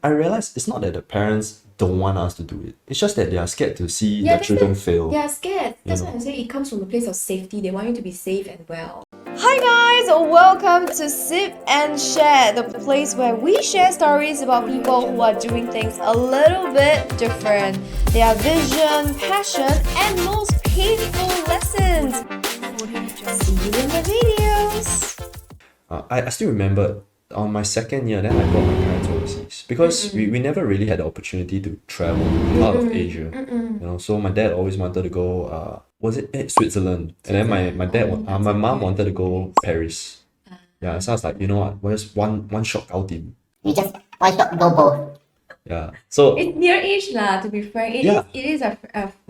I realize it's not that the parents don't want us to do it. It's just that they are scared to see Yeah, their children fail. they are scared. You That's know. why I'm saying it comes from a place of safety. They want you to be safe and well. Hi guys, welcome to Sip and Share, the place where we share stories about people who are doing things a little bit different. Their vision, passion, and most painful lessons. See you in the videos. I still remember on my second year, then I brought my parents overseas because we never really had the opportunity to travel out of Asia. You know, so my dad always wanted to go. Was it Switzerland? And then my dad, my mom wanted to go Paris. Yeah, so I was like, you know what? Where's one shot outing? You just one shot go both. Yeah. So It's near-ish lah, to be frank. Yeah. It is a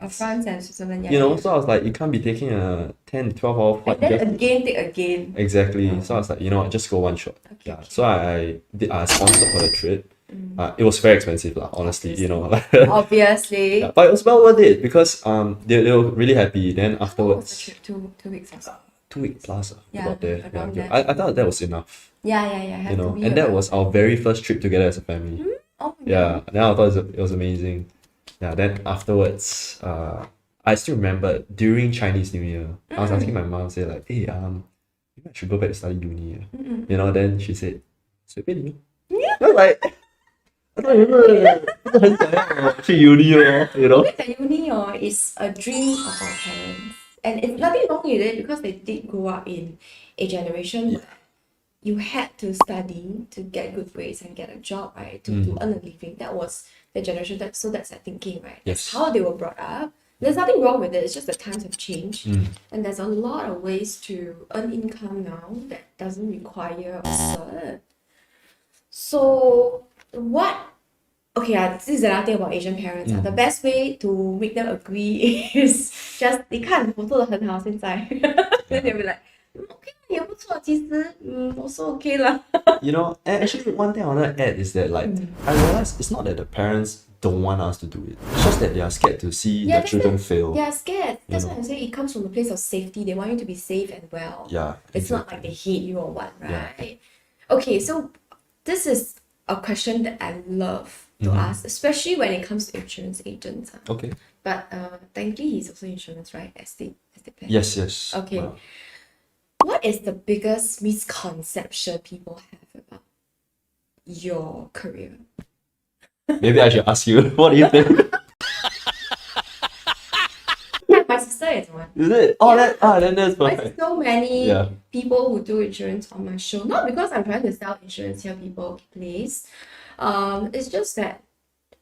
France and Switzerland. Yeah, you know, yeah. so I was like, you can't be taking a 10, 12 hour flight. And then just- again, take again. Exactly. So I was like, you know what, just go one shot. Okay, Yeah. okay. So I sponsored for the trip. It was very expensive, lah, honestly, you know. Obviously. Yeah, but it was well worth it because they were really happy. Then How long was the afterwards, trip? 2 weeks or so. 2 weeks plus Yeah, about there. Yeah, around okay. there. I thought that was enough, Yeah. Have you to know. be And that around was there. our very first trip together as a family. Oh my Yeah. God. Then I thought it was amazing. Yeah. Then afterwards, I still remember during Chinese New Year, I was asking my mom, say like, hey, maybe I should go back to study uni. You know. Then she said, 随便你。I was like, I thought you were 很想要去 uni 哦 you know. The uni is a dream of our parents. And it's nothing wrong with it because they did grow up in a generation where you had to study to get good grades and get a job, right? To earn a living. That was the generation. So that's their thinking, right? Yes. That's how they were brought up. There's nothing wrong with it. It's just the times have changed. And there's a lot of ways to earn income now that doesn't require a cert. So okay, this is another thing about Asian parents. The best way to make them agree is just 你看我做得很好现在 then they'll be like okay 也不错其实also okay lah. You know, and actually one thing I want to add is that like I realize it's not that the parents don't want us to do it. It's just that they are scared to see their that's children it. fail. They are scared. That's know. why I'm saying it comes from a place of safety. They want you to be safe and well. Yeah, It's not like they hate you or what, Yeah. right? Okay, so this is a question that I love to ask, especially when it comes to insurance agents. Okay. But thankfully he's also insurance, right? As they plan. Yes. Okay. Wow. What is the biggest misconception people have about your career? Maybe I should ask you. What do you think? Yeah, my sister is one. Is it? Oh, then that's There's perfect. so many Yeah. people who do insurance on my show. Not because I'm trying to sell insurance here, people, please. It's just that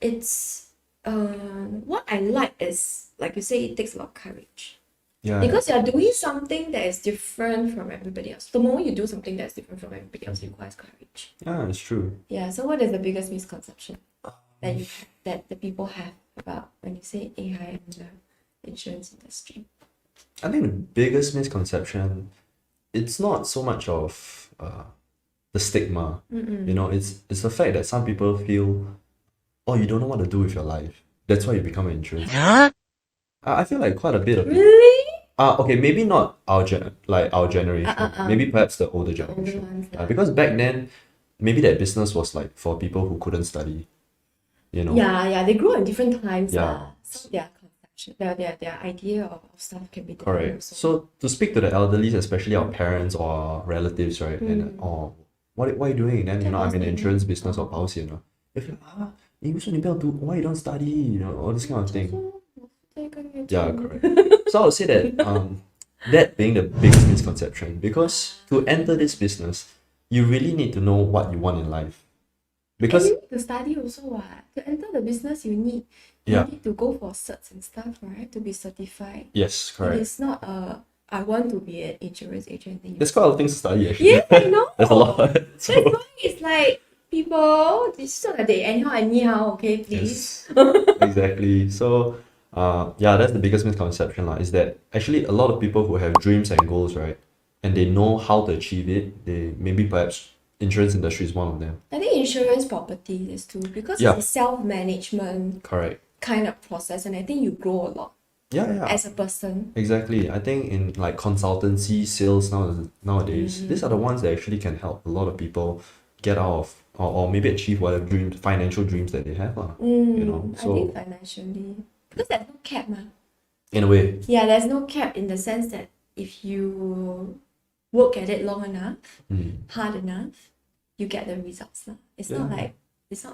it's what I like is, like you say, it takes a lot of courage. Yeah. Because you're doing something that is different from everybody else. The moment you do something that's different from everybody else, it requires courage. Yeah, it's true. Yeah. So what is the biggest misconception that the people have about when you say AI in the insurance industry? I think the biggest misconception, it's not so much of the stigma. You know, it's the fact that some people feel, oh, you don't know what to do with your life. That's why you become an insurance. I feel like quite a bit of people. Really? Okay, maybe not our generation. Maybe perhaps the older generation. ones, Because back then, maybe that business was like for people who couldn't study. You know. Yeah. They grow in different times. Yeah. So their conception, their idea of stuff can be different. Correct. Also. So to speak to the elderly, especially our parents or our relatives, right? And what are you doing? Then you know, I'm in the insurance business or 保险. If you why you don't study? You know, all this kind of thing. Yeah, correct. So I would say that that being the biggest misconception, because to enter this business, you really need to know what you want in life. Because And you need to study also what? To enter the business you need to go for certs and stuff, right? To be certified. yes, It correct. is not I want to be an insurance agent. Then you There's quite a lot of things to study actually. yeah, I know. There's a lot. That's why it's like people, it's not that they anyhow, okay, please. Yes, exactly. So, that's the biggest misconception, is that actually a lot of people who have dreams and goals, right, and they know how to achieve it, they maybe perhaps insurance industry is one of them. I think insurance property is too, because Yeah. it's a self-management Correct. kind of process, and I think you grow a lot Yeah. as a person. Exactly. I think in like consultancy, sales nowadays, these are the ones that actually can help a lot of people get out of or maybe achieve whatever dreams, financial dreams that they have. You know, I think so financially, because there's no cap, ma. in a way, Yeah, there's no cap in the sense that if you work at it long enough, hard enough, you get the results. It's not Yeah.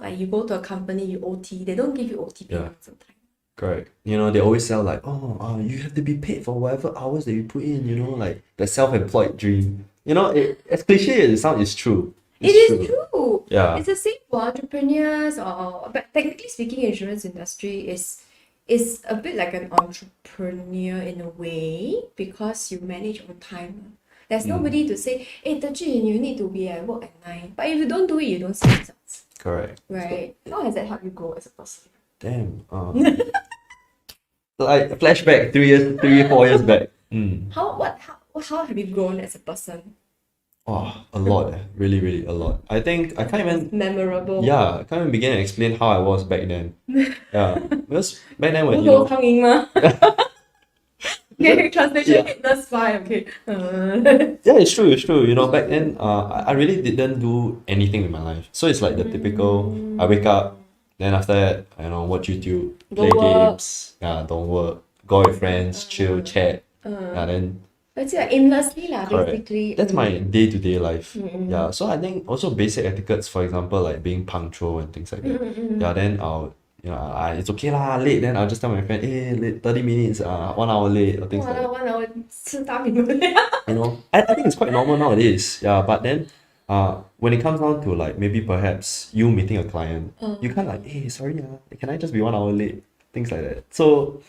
like you go to a company, you OT. They don't give you OT Yeah. payment sometimes. correct. You know, they always sell like, you have to be paid for whatever hours that you put in, you know, like the self-employed dream. You know, as cliche as it sounds, it's true. It is true. Yeah. It's the same for entrepreneurs but technically speaking, insurance industry is a bit like an entrepreneur in a way because you manage on time. There's nobody to say, hey, Tajin, you need to be at work at 9. But if you don't do it, you don't see results. Correct. Right? How has that helped you grow as a person? Damn. Like flashback 4 years back. How have you grown as a person? Oh, a lot. Really, really a lot. I think I can't even. Memorable. Yeah, I can't even begin to explain how I was back then. Yeah, because back then when 无 you 头 know. 苍蝇吗? Okay, translation, Yeah. that's fine, okay. Yeah, it's true, it's true. You know, back then, I really didn't do anything with my life. So it's like the typical, I wake up, then after that, you know, watch YouTube, play Don't work. games, yeah, don't work, go out with friends, chill, chat, yeah, then That's like aimlessly lah, correct. basically. That's my day-to-day life. Yeah, so I think also basic etiquettes, for example, like being punctual and things like that. Yeah, then it's okay lah, late, then I'll just tell my friend, hey, late 30 minutes, 1 hour late, or things like that. 1 hour 吃大饼。 You know, I think it's quite normal nowadays. Yeah, but then when it comes down to like maybe perhaps you meeting a client, you can't like, hey, sorry, can I just be 1 hour late? Things like that. So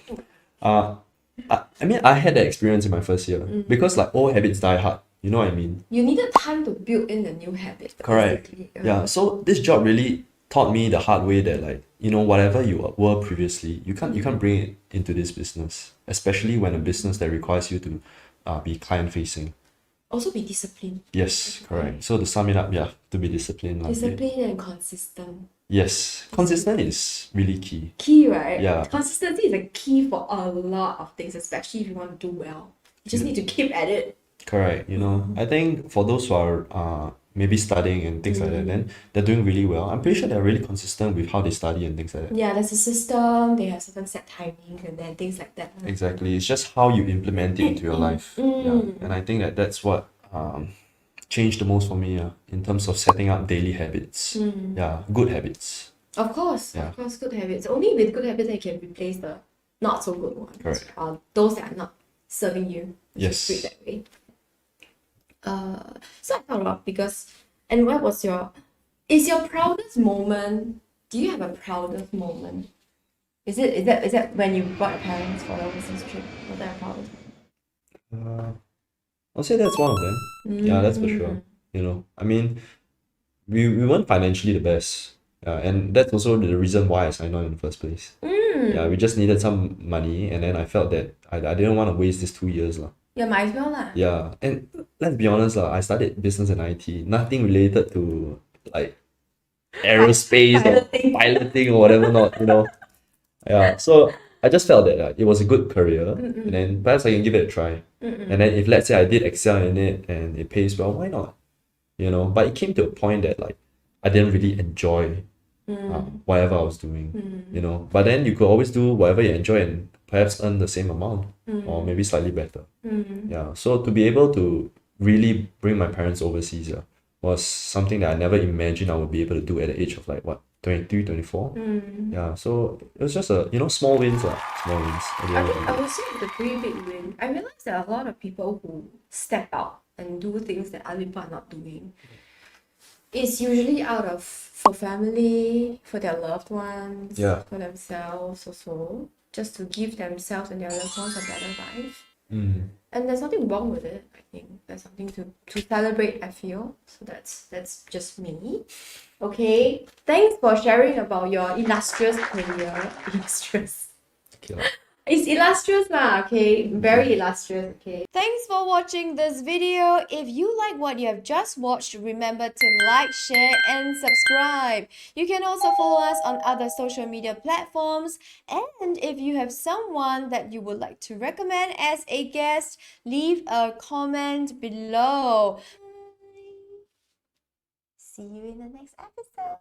I mean I had that experience in my first year because like old habits die hard. You know what I mean? You needed time to build in the new habit. Correct. basically. Yeah. So this job really taught me the hard way that like, you know, whatever you were previously, you can't bring it into this business, especially when a business that requires you to be client facing. Also be disciplined. Yes, correct. So to sum it up, yeah, to be disciplined. Like, Disciplined and consistent. yes, consistent is really key. Key, right? Yeah. Consistency is a key for a lot of things, especially if you want to do well. You just need to keep at it. Correct. You know, I think for those who are maybe studying and things like that, then they're doing really well. I'm pretty sure they're really consistent with how they study and things like that. Yeah, there's a system, they have certain set timings and then things like that. Exactly. It's just how you implement it into your life. Yeah. And I think that's what changed the most for me, in terms of setting up daily habits. Yeah, good habits. Of course, good habits. Only with good habits that you can replace the not so good ones. Correct. Those that are not serving you. Yes. Treat that way. So I thought about and what was is your proudest moment? Do you have a proudest moment? Is that when you brought your parents for the overseas trip? Was that your proudest moment? I'll say that's one of them. Yeah, that's for sure. You know, I mean, we weren't financially the best. And that's also the reason why I signed on in the first place. Yeah, we just needed some money, and then I felt that I didn't want to waste these 2 years. Yeah, might as well lah. Yeah, and let's be honest, I studied business and IT, nothing related to like aerospace or piloting or whatever not, you know. Yeah, so I just felt that it was a good career, and then perhaps I can give it a try. And then if let's say I did excel in it and it pays well, why not? You know, but it came to a point that like I didn't really enjoy whatever I was doing, you know. But then you could always do whatever you enjoy and perhaps earn the same amount or maybe slightly better. Yeah, so to be able to really bring my parents overseas was something that I never imagined I would be able to do at the age of like what, 23, 24. Yeah, so it was just small wins. Small wins. I would say it's a pretty big win. I realized there are a lot of people who step out and do things that other people are not doing. It's usually out of for family, for their loved ones, for themselves also, just to give themselves and their loved ones a better life. And there's nothing wrong with it. I think there's something to celebrate, I feel. So that's just me. Okay. Thanks for sharing about your illustrious career. Illustrious. Okay. It's illustrious lah, okay? Very illustrious, okay? Thanks for watching this video. If you like what you have just watched, remember to like, share and subscribe. You can also follow us on other social media platforms. And if you have someone that you would like to recommend as a guest, leave a comment below. See you in the next episode.